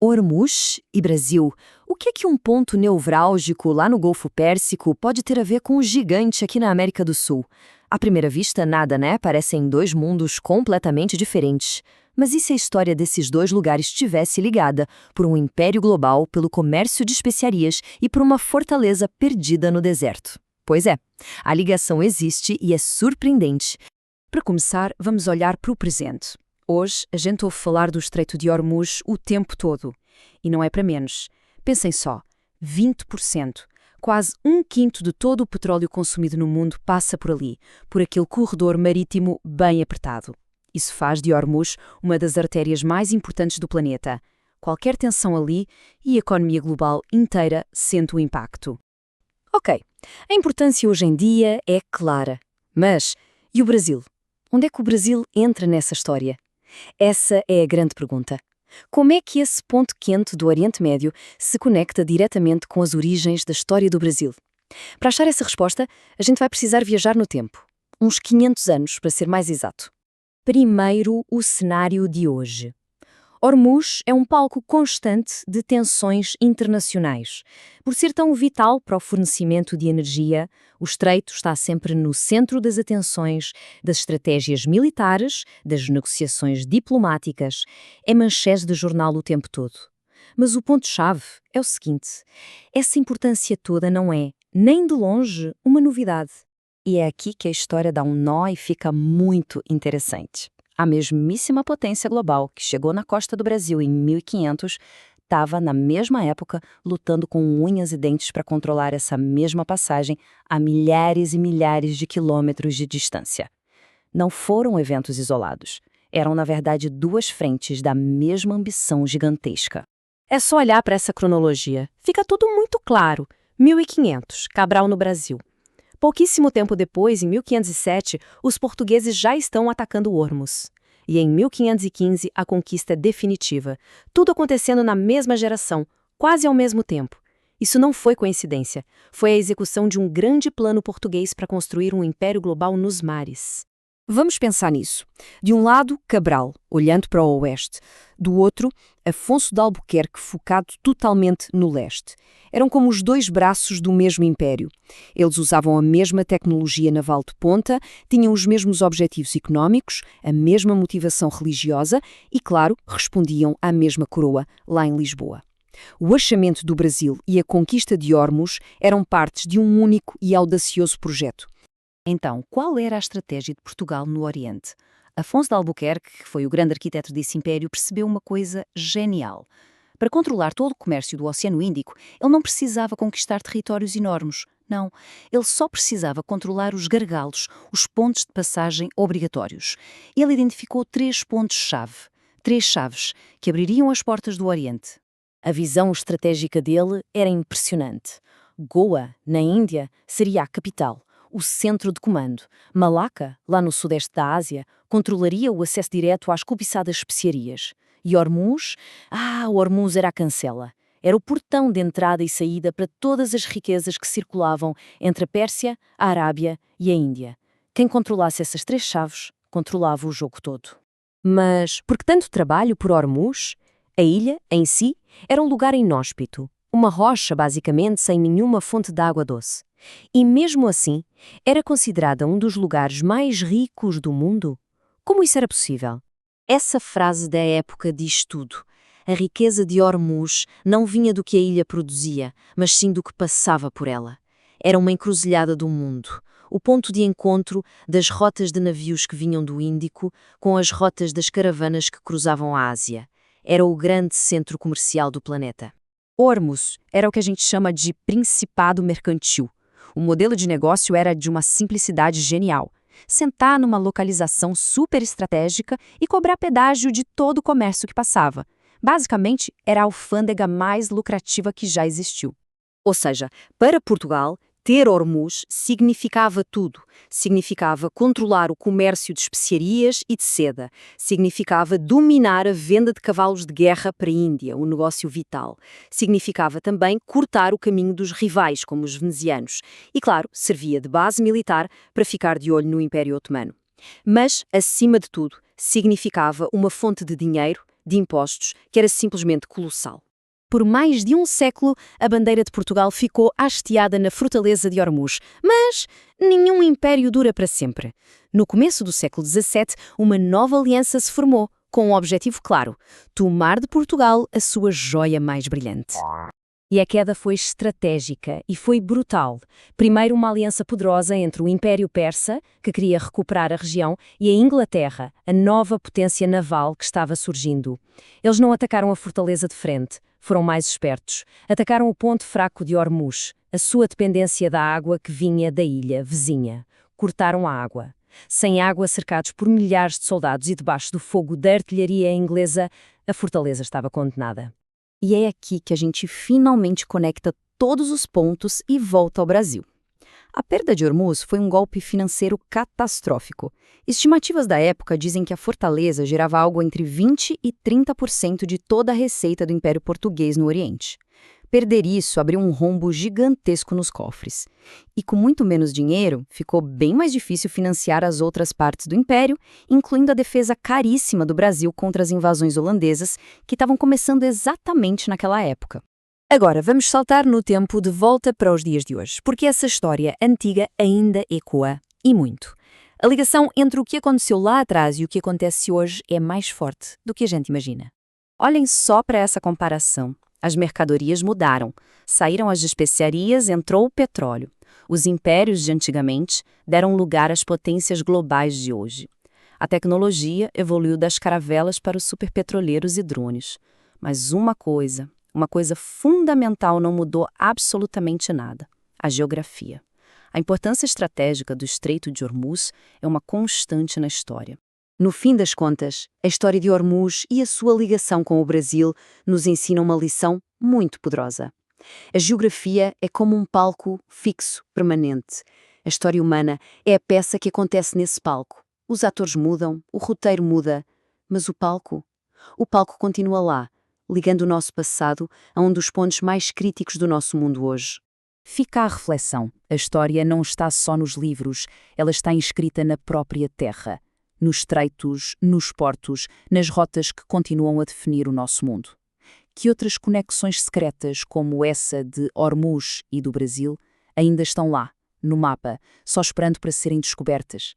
Hormuz e Brasil. O que é que um ponto nevrálgico lá no Golfo Pérsico pode ter a ver com o gigante aqui na América do Sul? À primeira vista, nada, né? Parecem dois mundos completamente diferentes. Mas e se a história desses dois lugares estivesse ligada por um império global, pelo comércio de especiarias e por uma fortaleza perdida no deserto? Pois é, a ligação existe e é surpreendente. Para começar, vamos olhar para o presente. Hoje, a gente ouve falar do Estreito de Hormuz o tempo todo. E não é para menos. Pensem só, 20%, quase um quinto de todo o petróleo consumido no mundo passa por ali, por aquele corredor marítimo bem apertado. Isso faz de Hormuz uma das artérias mais importantes do planeta. Qualquer tensão ali e a economia global inteira sente o impacto. Ok, a importância hoje em dia é clara. Mas, e o Brasil? Onde é que o Brasil entra nessa história? Essa é a grande pergunta. Como é que esse ponto quente do Oriente Médio se conecta diretamente com as origens da história do Brasil? Para achar essa resposta, a gente vai precisar viajar no tempo. Uns 500 anos, para ser mais exato. Primeiro, o cenário de hoje. Hormuz é um palco constante de tensões internacionais. Por ser tão vital para o fornecimento de energia, o estreito está sempre no centro das atenções, das estratégias militares, das negociações diplomáticas. É manchete de jornal o tempo todo. Mas o ponto-chave é o seguinte: essa importância toda não é, nem de longe, uma novidade. E é aqui que a história dá um nó e fica muito interessante. A mesmíssima potência global que chegou na costa do Brasil em 1500 estava, na mesma época, lutando com unhas e dentes para controlar essa mesma passagem a milhares e milhares de quilômetros de distância. Não foram eventos isolados. Eram, na verdade, duas frentes da mesma ambição gigantesca. É só olhar para essa cronologia. Fica tudo muito claro. 1500, Cabral no Brasil. Pouquíssimo tempo depois, em 1507, os portugueses já estão atacando Hormuz. E em 1515, a conquista é definitiva. Tudo acontecendo na mesma geração, quase ao mesmo tempo. Isso não foi coincidência. Foi a execução de um grande plano português para construir um império global nos mares. Vamos pensar nisso. De um lado, Cabral, olhando para o oeste. Do outro, Afonso de Albuquerque, focado totalmente no leste. Eram como os dois braços do mesmo império. Eles usavam a mesma tecnologia naval de ponta, tinham os mesmos objetivos económicos, a mesma motivação religiosa e, claro, respondiam à mesma coroa, lá em Lisboa. O achamento do Brasil e a conquista de Hormuz eram partes de um único e audacioso projeto. Então, qual era a estratégia de Portugal no Oriente? Afonso de Albuquerque, que foi o grande arquiteto desse império, percebeu uma coisa genial. Para controlar todo o comércio do Oceano Índico, ele não precisava conquistar territórios enormes. Não, ele só precisava controlar os gargalos, os pontos de passagem obrigatórios. Ele identificou 3 pontos-chave, 3 chaves, que abririam as portas do Oriente. A visão estratégica dele era impressionante. Goa, na Índia, seria a capital, o centro de comando. Malaca, lá no sudeste da Ásia, controlaria o acesso direto às cobiçadas especiarias. E Hormuz? Hormuz era a cancela. Era o portão de entrada e saída para todas as riquezas que circulavam entre a Pérsia, a Arábia e a Índia. Quem controlasse essas 3 chaves, controlava o jogo todo. Mas, por que tanto trabalho por Hormuz? A ilha, em si, era um lugar inóspito. Uma rocha, basicamente, sem nenhuma fonte de água doce. E mesmo assim, era considerada um dos lugares mais ricos do mundo? Como isso era possível? Essa frase da época diz tudo. A riqueza de Hormuz não vinha do que a ilha produzia, mas sim do que passava por ela. Era uma encruzilhada do mundo, o ponto de encontro das rotas de navios que vinham do Índico com as rotas das caravanas que cruzavam a Ásia. Era o grande centro comercial do planeta. Hormuz era o que a gente chama de principado mercantil. O modelo de negócio era de uma simplicidade genial. Sentar numa localização super estratégica e cobrar pedágio de todo o comércio que passava. Basicamente, era a alfândega mais lucrativa que já existiu. Ou seja, para Portugal, ter Hormuz significava tudo. Significava controlar o comércio de especiarias e de seda. Significava dominar a venda de cavalos de guerra para a Índia, um negócio vital. Significava também cortar o caminho dos rivais, como os venezianos. E, claro, servia de base militar para ficar de olho no Império Otomano. Mas, acima de tudo, significava uma fonte de dinheiro, de impostos que era simplesmente colossal. Por mais de um século, a bandeira de Portugal ficou hasteada na fortaleza de Ormuz, mas nenhum império dura para sempre. No começo do século XVII, uma nova aliança se formou, com um objetivo claro: tomar de Portugal a sua joia mais brilhante. E a queda foi estratégica e foi brutal. Primeiro, uma aliança poderosa entre o Império Persa, que queria recuperar a região, e a Inglaterra, a nova potência naval que estava surgindo. Eles não atacaram a fortaleza de frente, foram mais espertos. Atacaram o ponto fraco de Ormuz, a sua dependência da água que vinha da ilha vizinha. Cortaram a água. Sem água, cercados por milhares de soldados e debaixo do fogo da artilharia inglesa, a fortaleza estava condenada. E é aqui que a gente finalmente conecta todos os pontos e volta ao Brasil. A perda de Ormuz foi um golpe financeiro catastrófico. Estimativas da época dizem que a fortaleza gerava algo entre 20% e 30% de toda a receita do Império Português no Oriente. Perder isso abriu um rombo gigantesco nos cofres. E com muito menos dinheiro, ficou bem mais difícil financiar as outras partes do Império, incluindo a defesa caríssima do Brasil contra as invasões holandesas, que estavam começando exatamente naquela época. Agora, vamos saltar no tempo de volta para os dias de hoje, porque essa história antiga ainda ecoa, e muito. A ligação entre o que aconteceu lá atrás e o que acontece hoje é mais forte do que a gente imagina. Olhem só para essa comparação. As mercadorias mudaram, saíram as especiarias, entrou o petróleo. Os impérios de antigamente deram lugar às potências globais de hoje. A tecnologia evoluiu das caravelas para os superpetroleiros e drones. Mas uma coisa fundamental não mudou absolutamente nada: a geografia. A importância estratégica do Estreito de Ormuz é uma constante na história. No fim das contas, a história de Ormuz e a sua ligação com o Brasil nos ensinam uma lição muito poderosa. A geografia é como um palco fixo, permanente. A história humana é a peça que acontece nesse palco. Os atores mudam, o roteiro muda, mas o palco continua lá, ligando o nosso passado a um dos pontos mais críticos do nosso mundo hoje. Fica a reflexão. A história não está só nos livros, ela está inscrita na própria terra. Nos estreitos, nos portos, nas rotas que continuam a definir o nosso mundo. Que outras conexões secretas, como essa de Ormuz e do Brasil, ainda estão lá, no mapa, só esperando para serem descobertas?